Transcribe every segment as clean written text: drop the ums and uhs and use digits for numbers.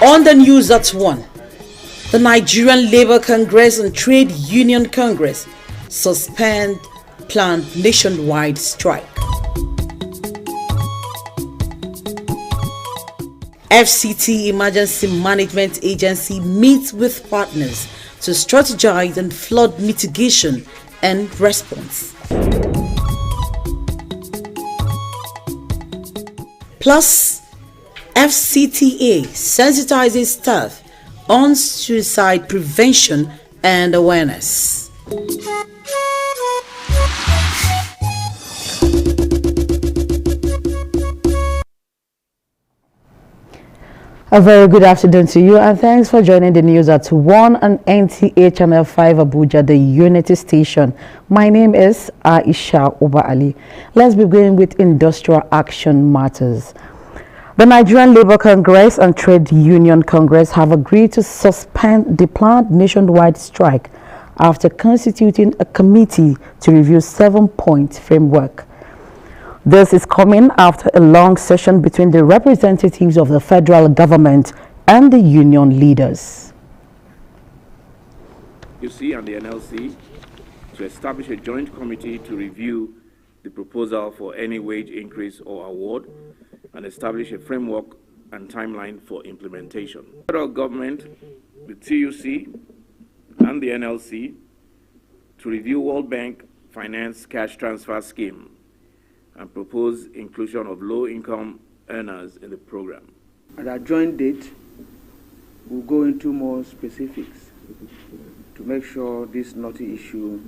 On the news at 1, the Nigerian Labour Congress and Trade Union Congress suspend planned nationwide strike. FCT Emergency Management Agency meets with partners to strategize on flood mitigation and response. Plus, FCTA sensitizes staff on suicide prevention and awareness. A very good afternoon to you, and thanks for joining the news at 1 on NTA Channel 5 Abuja, the Unity Station. My name is Aisha Oba Ali. Let's begin with industrial action matters. The Nigerian Labour Congress and Trade Union Congress have agreed to suspend the planned nationwide strike after constituting a committee to review 7-point framework. This is coming after a long session between the representatives of the federal government and the union leaders. CHANNEL5 and the NLC to establish a joint committee to review the proposal for any wage increase or award and establish a framework and timeline for implementation. The federal government, the TUC, and the NLC to review World Bank Finance Cash Transfer Scheme and propose inclusion of low-income earners in the program. At our joint date, we'll go into more specifics to make sure this knotty issue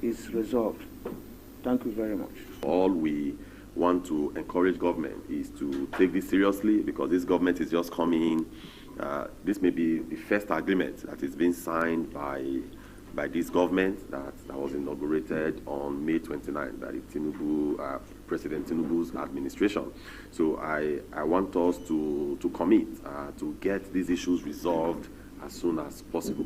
is resolved. Thank you very much. All we want to encourage government is to take this seriously, because this government is just coming in. This may be the first agreement that is being signed by this government that was inaugurated on May 29 by President Tinubu's administration. So I want us to commit to get these issues resolved as soon as possible.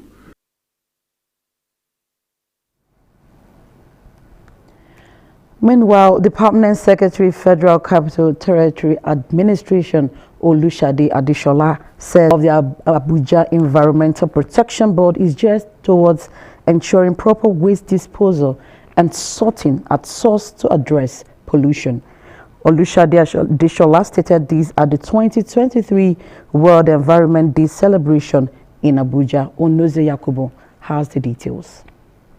Meanwhile, the Permanent Secretary, Federal Capital Territory Administration, Olushade Adeshola, said of the Abuja Environmental Protection Board is just towards ensuring proper waste disposal and sorting at source to address pollution. Olushade Adeshola stated this at the 2023 World Environment Day celebration in Abuja. Onoze Yakubu has the details.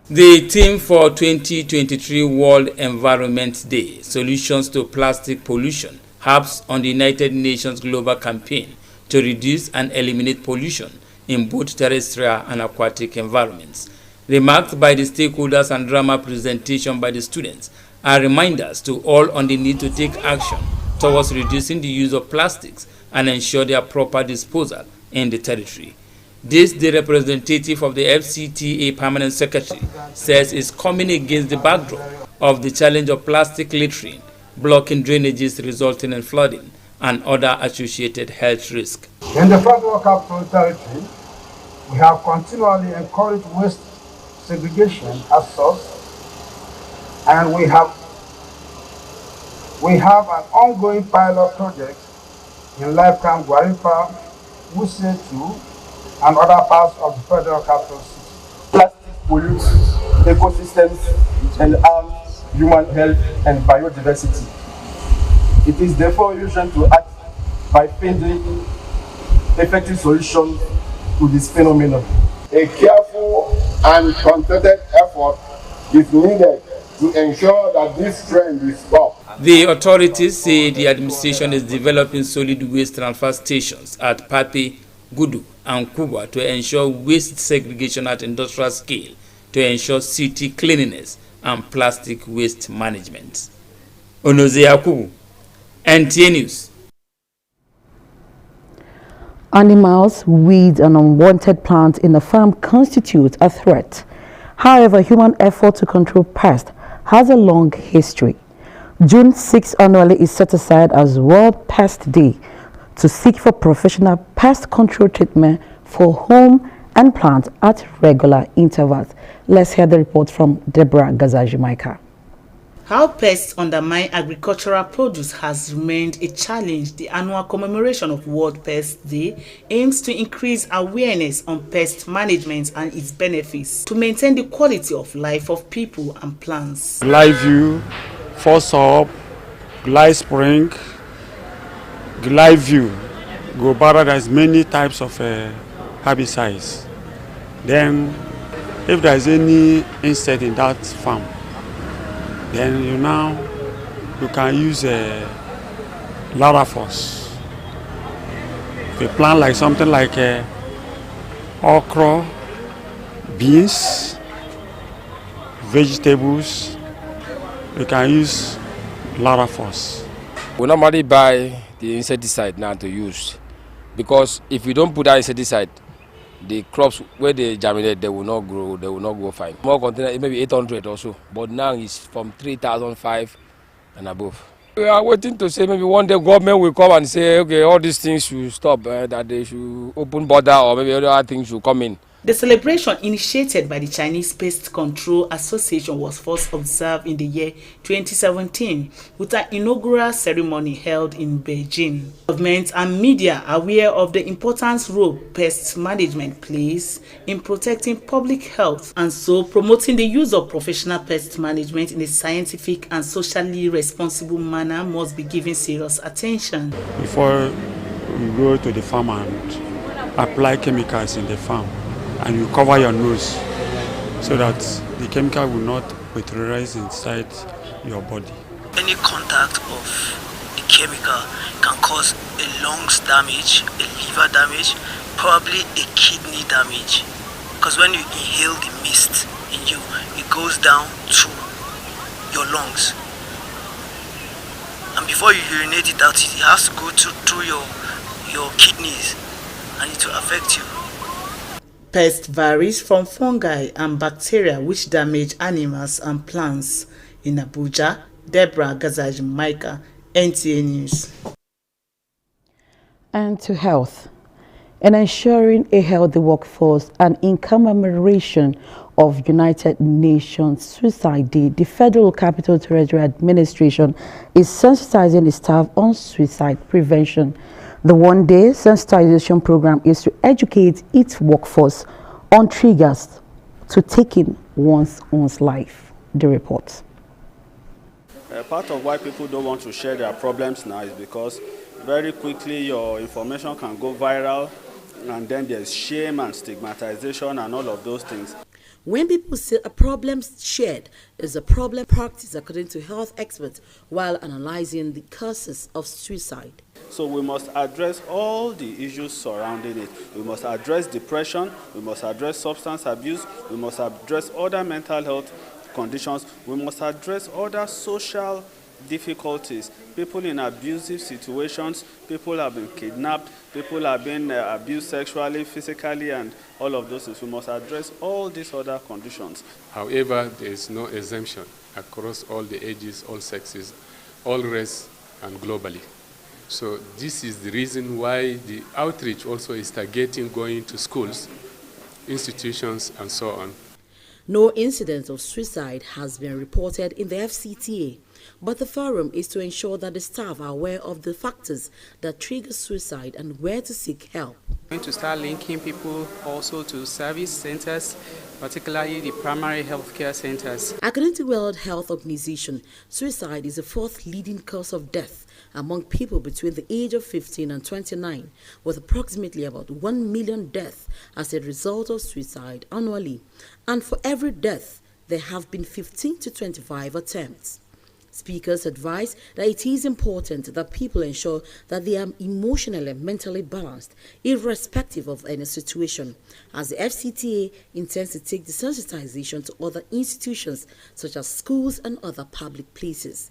The theme for 2023 World Environment Day, Solutions to Plastic Pollution, harps on the United Nations global campaign to reduce and eliminate pollution in both terrestrial and aquatic environments. Remarks by the stakeholders and drama presentation by the students are reminders to all on the need to take action towards reducing the use of plastics and ensure their proper disposal in the territory. This, the representative of the FCTA Permanent Secretary says, is coming against the backdrop of the challenge of plastic littering, blocking drainages resulting in flooding and other associated health risks. In the Federal Capital Territory, we have continually encouraged waste segregation as source, and we have an ongoing pilot project in Life Camp Guaripa, Wuse 2, and other parts of the Federal Capital City. Plastic pollutes ecosystems and harms human health and biodiversity. It is therefore urgent to act by finding effective solutions to this phenomenon. A careful and concerted effort is needed to ensure that this trend is stopped. The authorities say the administration is developing solid waste transfer stations at Papi, Gudu, and Kuba to ensure waste segregation at industrial scale, to ensure city cleanliness and plastic waste management. Onoze Yakubu, NTA News. Animals, weeds, and unwanted plants in the farm constitute a threat. However, human effort to control pests has a long history. June 6 annually is set aside as World Pest Day to seek for professional pest control treatment for home and plants at regular intervals. Let's hear the report from Deborah Gazaji-Maika. How pests undermine agricultural produce has remained a challenge. The annual commemoration of World Pest Day aims to increase awareness on pest management and its benefits to maintain the quality of life of people and plants. Live view, force up, glide spring, glide view, go bara. There's many types of herbicides. Then, if there's any insect in that farm, then you can use a Larafos. If you plant like something like okra, beans, vegetables, you can use Larafos. We normally buy the insecticide now to use, because if we don't put that insecticide, the crops where they germinate, they will not grow fine. More container, maybe 800 or so, but now it's from 3,005 and above. We are waiting to say maybe one day government will come and say, okay, all these things should stop, that they should open border, or maybe other things should come in. The celebration, initiated by the Chinese Pest Control Association, was first observed in the year 2017 with an inaugural ceremony held in Beijing. Government and media are aware of the important role pest management plays in protecting public health, and so promoting the use of professional pest management in a scientific and socially responsible manner must be given serious attention. Before you go to the farm and apply chemicals in the farm, and you cover your nose so that the chemical will not materialize inside your body. Any contact of the chemical can cause a lungs damage, a liver damage, probably a kidney damage. Because when you inhale the mist in you, it goes down to your lungs. And before you urinate it out, it has to go through your kidneys, and it will affect you. Pest varies from fungi and bacteria which damage animals and plants. In Abuja, Deborah Gazaj Micah, NTA News. And to health. In ensuring a healthy workforce and in commemoration of United Nations Suicide Day, the Federal Capital Territory Administration is sensitizing the staff on suicide prevention. The one-day sensitization program is to educate its workforce on triggers to taking one's own life. The report. Part of why people don't want to share their problems now is because very quickly your information can go viral, and then there's shame and stigmatization and all of those things. When people say a problem shared is a problem practiced according to health experts while analyzing the causes of suicide. So we must address all the issues surrounding it. We must address depression, we must address substance abuse, we must address other mental health conditions, we must address other social difficulties. People in abusive situations, people have been kidnapped, people have been abused sexually, physically, and all of those things. We must address all these other conditions. However, there is no exemption across all the ages, all sexes, all race, and globally. So this is the reason why the outreach also is targeting going to schools, institutions, and so on. No incident of suicide has been reported in the FCTA, but the forum is to ensure that the staff are aware of the factors that trigger suicide and where to seek help. We're going to start linking people also to service centers, particularly the primary health care centers. According to the World Health Organization, suicide is the fourth leading cause of death among people between the age of 15 and 29, with approximately about 1 million deaths as a result of suicide annually. And for every death, there have been 15 to 25 attempts. Speakers advise that it is important that people ensure that they are emotionally and mentally balanced, irrespective of any situation, as the FCTA intends to take the sensitization to other institutions such as schools and other public places.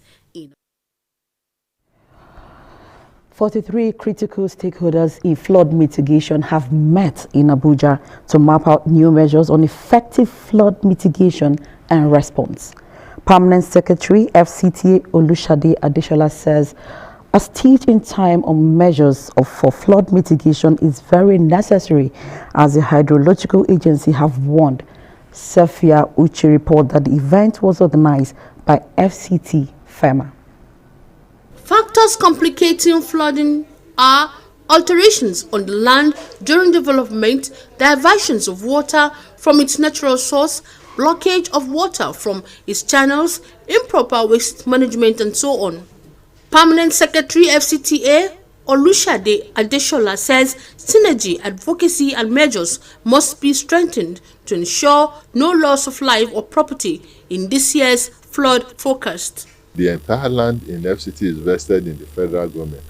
43 critical stakeholders in flood mitigation have met in Abuja to map out new measures on effective flood mitigation and response. Permanent Secretary FCTA Olushade Adeshola says a stitch in time on measures for flood mitigation is very necessary, as the Hydrological Agency have warned. Sophia Uchi reported that the event was organized by FCT FEMA. Factors complicating flooding are alterations on the land during development, diversions of water from its natural source, blockage of water from its channels, improper waste management, and so on. Permanent Secretary FCTA Olushade Adeshola says synergy, advocacy and measures must be strengthened to ensure no loss of life or property in this year's flood forecast. The entire land in FCT is vested in the federal government.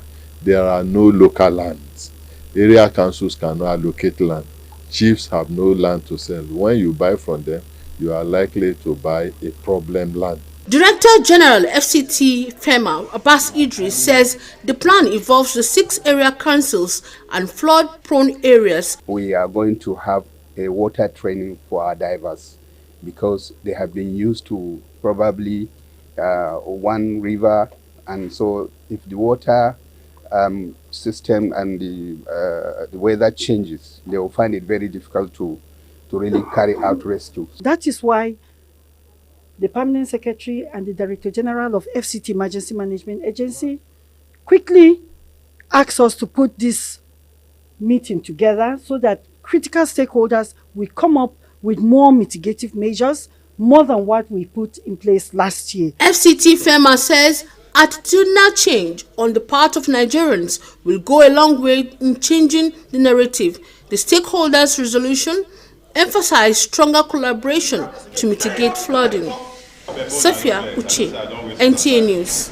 There are no local lands. Area councils cannot allocate land. Chiefs have no land to sell. When you buy from them, you are likely to buy a problem land. Director General FCT FEMA Abbas Idris says the plan involves the 6 area councils and flood-prone areas. We are going to have a water training for our divers because they have been used to probably one river, and so if the water system and the weather changes, they will find it very difficult to really carry out rescue. That is why the Permanent Secretary and the Director General of FCT Emergency Management Agency quickly asked us to put this meeting together so that critical stakeholders will come up with more mitigative measures, more than what we put in place last year. FCT FEMA says attitudinal change on the part of Nigerians will go a long way in changing the narrative. The stakeholders' resolution emphasized stronger collaboration to mitigate flooding. Safia Uche, NTA News.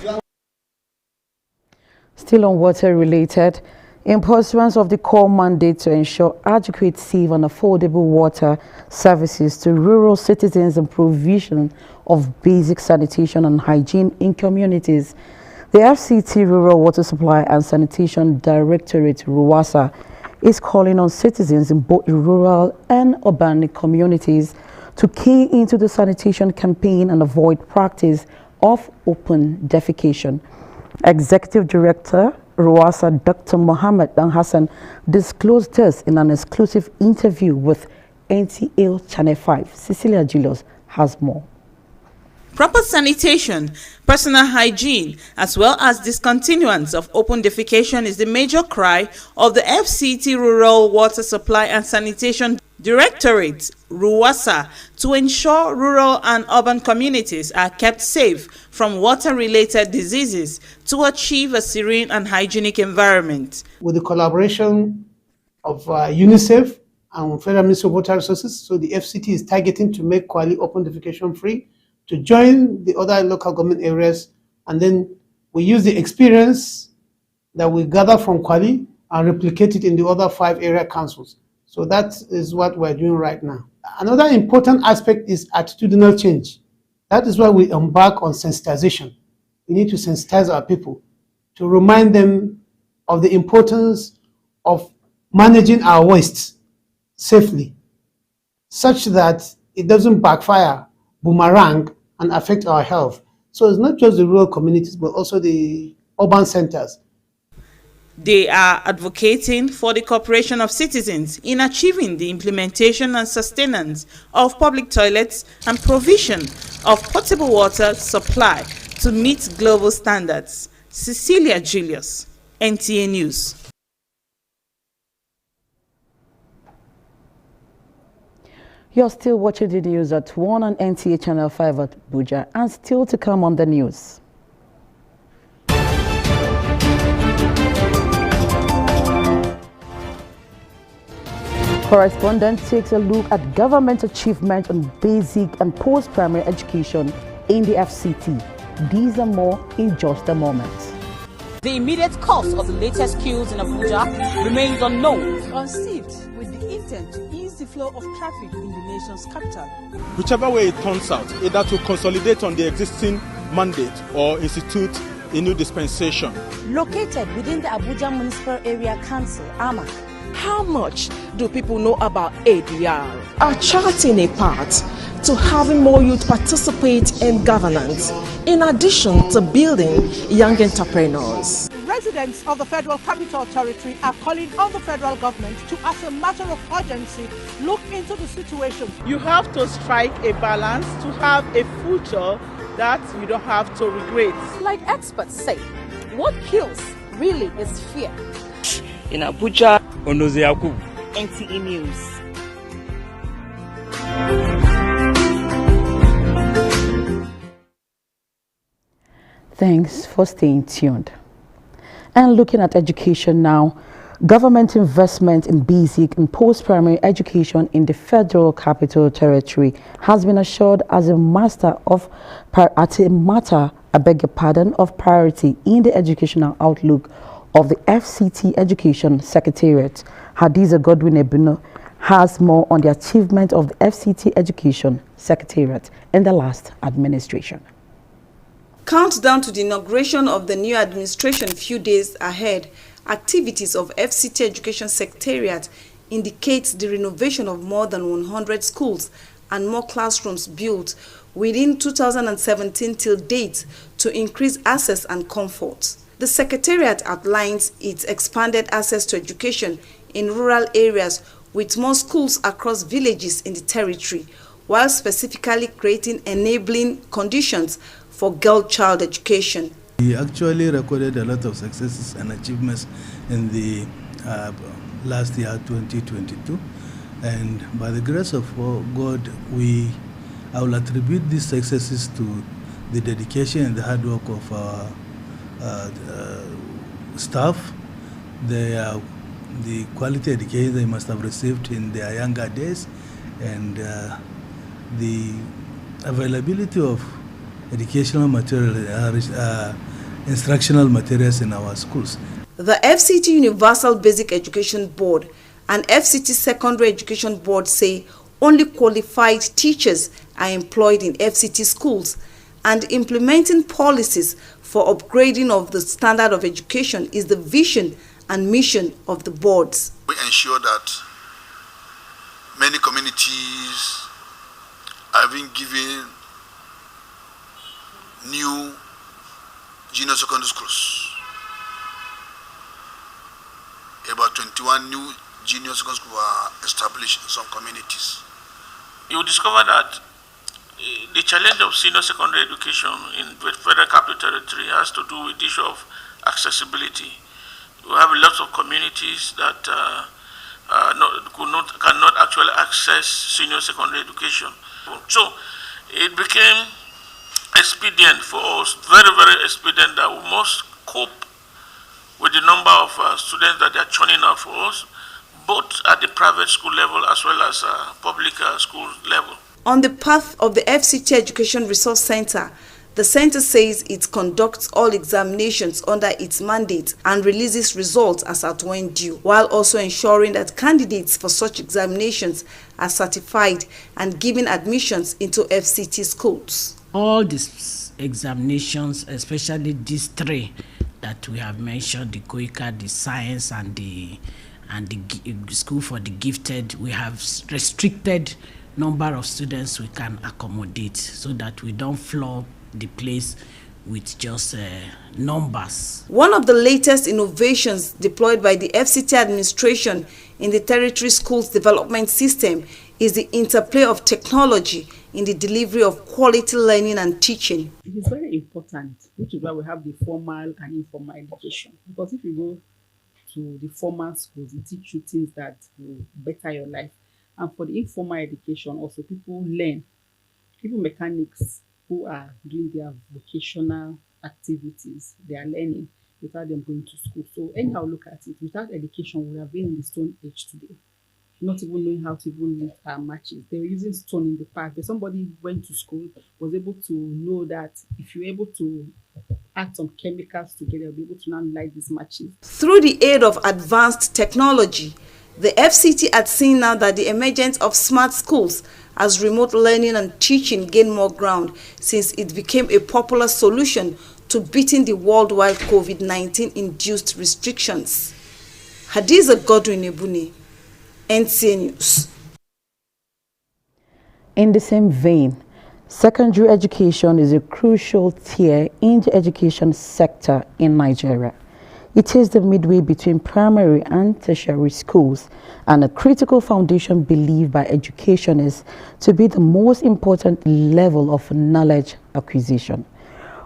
Still on water related, in pursuance of the core mandate to ensure adequate, safe and affordable water services to rural citizens and provision of basic sanitation and hygiene in communities, the FCT Rural Water Supply and Sanitation Directorate, RUWASA, is calling on citizens in both rural and urban communities to key into the sanitation campaign and avoid practice of open defecation. Executive Director RUWASA Dr. Mohammed Dan Hassan disclosed this in an exclusive interview with NTA Channel 5. Cecilia Julius has more. Proper sanitation, personal hygiene, as well as discontinuance of open defecation is the major cry of the FCT Rural Water Supply and Sanitation Directorate, RUWASA, to ensure rural and urban communities are kept safe from water-related diseases to achieve a serene and hygienic environment. With the collaboration of UNICEF and Federal Ministry of Water Resources, so the FCT is targeting to make Kwali open defecation free, to join the other local government areas, and then we use the experience that we gather from Kwali and replicate it in the other 5 area councils. So that is what we're doing right now. Another important aspect is attitudinal change. That is why we embark on sensitization. We need to sensitize our people to remind them of the importance of managing our waste safely, such that it doesn't backfire, boomerang, and affect our health. So it's not just the rural communities, but also the urban centers. They are advocating for the cooperation of citizens in achieving the implementation and sustenance of public toilets and provision of potable water supply to meet global standards. Cecilia Julius, NTA News. You're still watching the news at 1 on NTA Channel 5 at Abuja, and still to come on the news. Correspondent takes a look at government achievement on basic and post-primary education in the FCT. These are more in just a moment. The immediate cause of the latest queues in Abuja remains unknown. Conceived with the intent to ease the flow of traffic in the nation's capital. Whichever way it turns out, either to consolidate on the existing mandate or institute a new dispensation. Located within the Abuja Municipal Area Council, AMAC. How much do people know about ADR? Are charting a path to having more youth participate in governance, in addition to building young entrepreneurs. Residents of the Federal Capital Territory are calling on the federal government to, as a matter of urgency, look into the situation. You have to strike a balance to have a future that you don't have to regret. Like experts say, what kills really is fear. In Abuja, NTE News. Thanks for staying tuned. And looking at education now, government investment in basic and post-primary education in the Federal Capital Territory has been assured as a matter of priority in the educational outlook of the FCT Education Secretariat. Hadiza Godwin-Ebuno has more on the achievement of the FCT Education Secretariat in the last administration. Countdown to the inauguration of the new administration few days ahead, activities of FCT Education Secretariat indicates the renovation of more than 100 schools and more classrooms built within 2017 till date to increase access and comfort. The Secretariat outlines its expanded access to education in rural areas with more schools across villages in the territory, while specifically creating enabling conditions for girl-child education. We actually recorded a lot of successes and achievements in the last year, 2022. And by the grace of God, I will attribute these successes to the dedication and the hard work of our staff, the quality education they must have received in their younger days, and the availability of educational material, instructional materials in our schools. The FCT Universal Basic Education Board and FCT Secondary Education Board say only qualified teachers are employed in FCT schools, and implementing policies for upgrading of the standard of education is the vision and mission of the boards. We ensure that many communities are being given new junior secondary schools. About 21 new junior secondary schools were established in some communities. You will discover that the challenge of senior secondary education in the Federal Capital Territory has to do with the issue of accessibility. We have lots of communities that cannot actually access senior secondary education. So it became expedient for us, very, very expedient, that we must cope with the number of students that they are churning out for us, both at the private school level as well as public school level. On the path of the FCT Education Resource Center, the center says it conducts all examinations under its mandate and releases results as at when due, while also ensuring that candidates for such examinations are certified and given admissions into FCT schools. All these examinations, especially these three that we have mentioned, the COICA, the science, and the school for the gifted, we have restricted number of students we can accommodate so that we don't flood the place with just numbers. One of the latest innovations deployed by the FCT administration in the territory schools development system is the interplay of technology in the delivery of quality learning and teaching. It is very important, which is why we have the formal and informal education. Because if you go to the formal schools, it teach you things that will better your life. And for the informal education, also people learn. Even mechanics who are doing their vocational activities, they are learning without them going to school. So anyhow, look at it. Without education, we have been in the Stone Age today. Not even knowing how to even read our matches. They were using stone in the past, but somebody went to school, was able to know that if you're able to add some chemicals together, you'll be able to now light these matches. Through the aid of advanced technology, the FCT had seen now that the emergence of smart schools as remote learning and teaching gain more ground since it became a popular solution to beating the worldwide COVID-19 induced restrictions. Hadiza Godwin-Ebuno, NTA News. In the same vein, secondary education is a crucial tier in the education sector in Nigeria. It is the midway between primary and tertiary schools and a critical foundation believed by educationists to be the most important level of knowledge acquisition.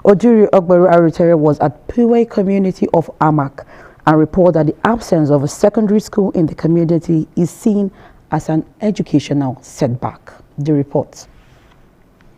Odiri Ogberu Arutere was at Piwe community of Amak and reported that the absence of a secondary school in the community is seen as an educational setback. The report.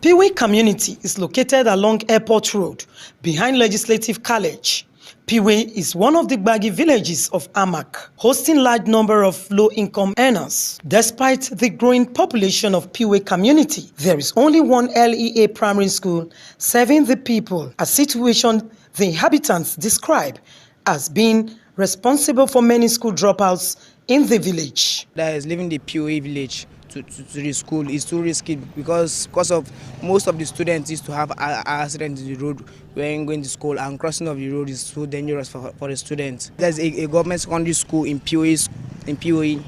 Piwe community is located along Airport Road, behind Legislative College. Piwe is one of the baggy villages of Amak, hosting large number of low-income earners. Despite the growing population of Piwe community, there is only one LEA primary school serving the people, a situation the inhabitants describe as being responsible for many school dropouts in the village. That is leaving the Piwe village to the school is too risky because of most of the students used to have accidents in the road when going to school, and crossing of the road is so dangerous for the students. There's a government secondary school in Piwe.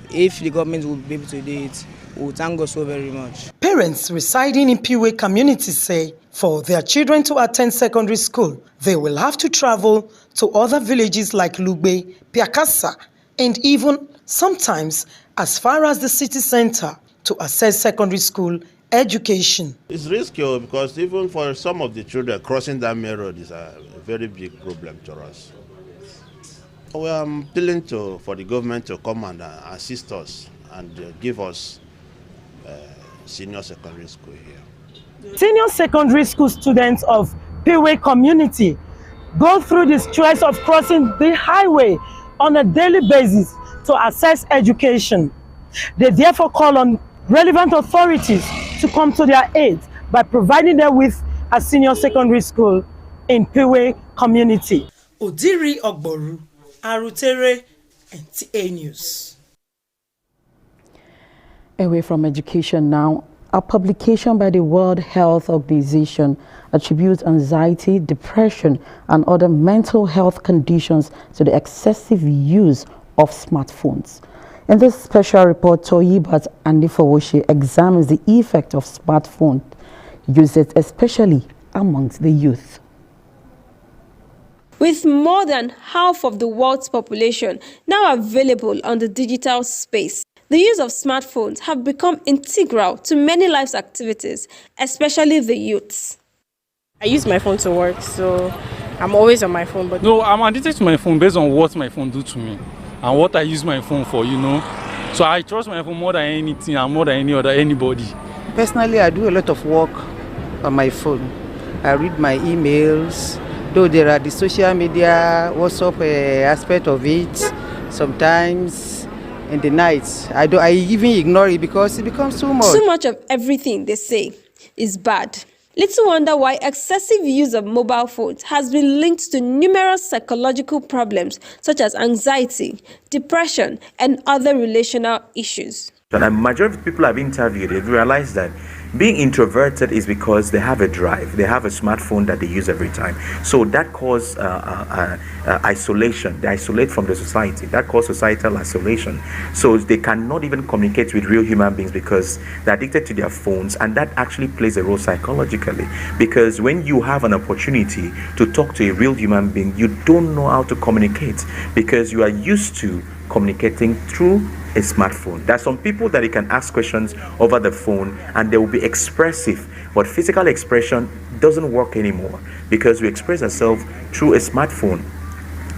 If the government will be able to do it, we will thank God so very much. Parents residing in Piwe community say for their children to attend secondary school, they will have to travel to other villages like Lugbe, Piakasa, and even sometimes as far as the city center to access secondary school education. It's risky because even for some of the children, crossing that main road is a very big problem to us. We are appealing for the government to come and assist us and give us senior secondary school here. Senior secondary school students of Piwe community go through the stress of crossing the highway on a daily basis to access education. They therefore call on relevant authorities to come to their aid by providing them with a senior secondary school in Piwe community. Odiri Ogboru, Arutere, NTA News. Away from education now, a publication by the World Health Organization attributes anxiety, depression, and other mental health conditions to the excessive use of smartphones. In this special report, Toyibat Anifowoshe examines the effect of smartphone usage, especially amongst the youth. With more than half of the world's population now available on the digital space, the use of smartphones have become integral to many life's activities, especially the youths. I use my phone to work, so I'm always on my phone. But no, I'm addicted to my phone based on what my phone do to me and what I use my phone for, So I trust my phone more than anything and more than anybody. Personally, I do a lot of work on my phone. I read my emails, though there are the social media, WhatsApp aspect of it. Sometimes in the night, I even ignore it because it becomes too much. Too much of everything, they say, is bad. Little wonder why excessive use of mobile phones has been linked to numerous psychological problems such as anxiety, depression, and other relational issues. And a majority of people I've interviewed have realized that being introverted is because they have a drive, they have a smartphone that they use every time. So that causes isolation. They isolate from the society. That causes societal isolation. So they cannot even communicate with real human beings because they're addicted to their phones, and that actually plays a role psychologically. Because when you have an opportunity to talk to a real human being, you don't know how to communicate because you are used to communicating through a smartphone. There are some people that you can ask questions over the phone and they will be expressive, but physical expression doesn't work anymore because we express ourselves through a smartphone.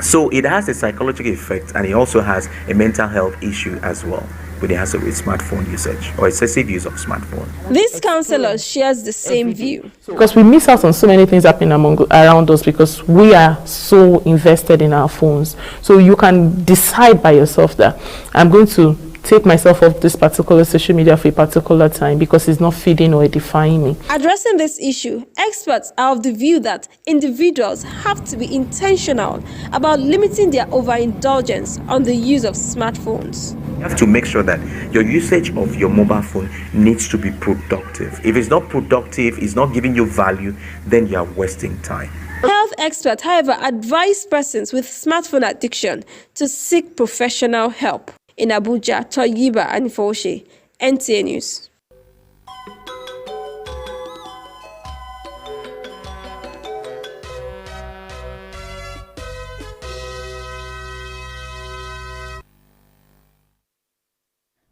So it has a psychological effect, and it also has a mental health issue as well when it has with smartphone usage or excessive use of smartphone. This counselor shares the same view. Because we miss out on so many things happening around us because we are so invested in our phones. So you can decide by yourself that I'm going to take myself off this particular social media for a particular time because it's not feeding or edifying me. Addressing this issue, experts are of the view that individuals have to be intentional about limiting their overindulgence on the use of smartphones. You have to make sure that your usage of your mobile phone needs to be productive. If it's not productive, it's not giving you value, then you are wasting time. Health experts, however, advise persons with smartphone addiction to seek professional help. In Abuja, Toyiba Anifowoshe, NTA News.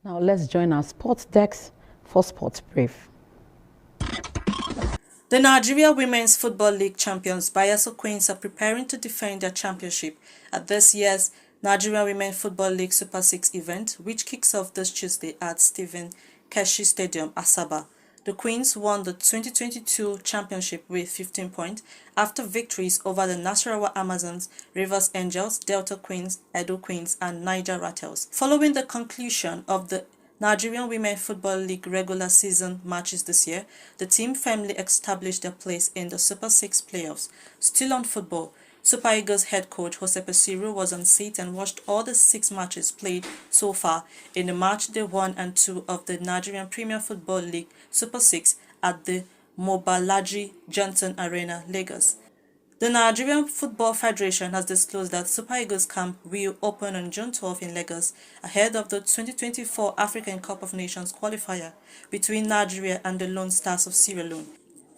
Now let's join our sports desk for Sports Brief. The Nigeria Women's Football League champions Bayelsa Queens are preparing to defend their championship at this year's Nigeria Women's Football League Super 6 event, which kicks off this Tuesday at Stephen Keshi Stadium, Asaba. The Queens won the 2022 championship with 15 points after victories over the Nasarawa Amazons, Rivers Angels, Delta Queens, Edo Queens, and Niger Rattles. Following the conclusion of the Nigerian Women Football League regular season matches this year, the team firmly established their place in the Super 6 playoffs. Still on football, Super Eagles head coach Jose Pesiro was on seat and watched all the 6 matches played so far in the match day 1 and 2 of the Nigerian Premier Football League Super 6 at the Mobalaji Johnson Arena, Lagos. The Nigerian Football Federation has disclosed that Super Eagles camp will open on June 12 in Lagos ahead of the 2024 African Cup of Nations qualifier between Nigeria and the Lone Stars of Sierra Leone.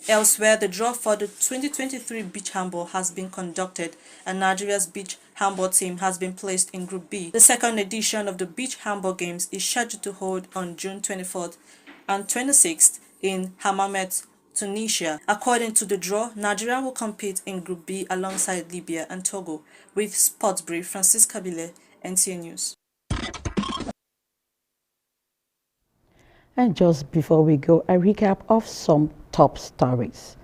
Elsewhere, the draw for the 2023 beach handball has been conducted and Nigeria's beach handball team has been placed in Group B. The second edition of the beach handball games is scheduled to hold on June 24th and 26th in Hammamet, Tunisia. According to the draw, Nigeria will compete in Group B alongside Libya and Togo. With Sports Brief, Francis Kabile, NTA News. And just before we go, a recap of some top stories.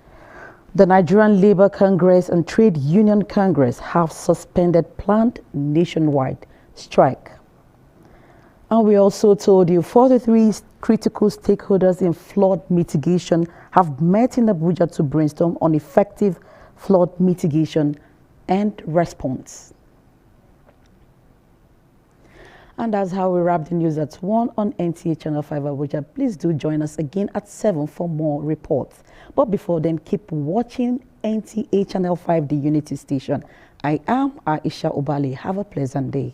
The Nigerian Labour Congress and Trade Union Congress have suspended planned nationwide strike. And we also told you 43 critical stakeholders in flood mitigation have met in Abuja to brainstorm on effective flood mitigation and response. And that's how we wrap the news at 1 on NTA Channel 5 Abuja. Please do join us again at 7 for more reports. But before then, keep watching NTA Channel 5, the Unity Station. I am Aisha Obali. Have a pleasant day.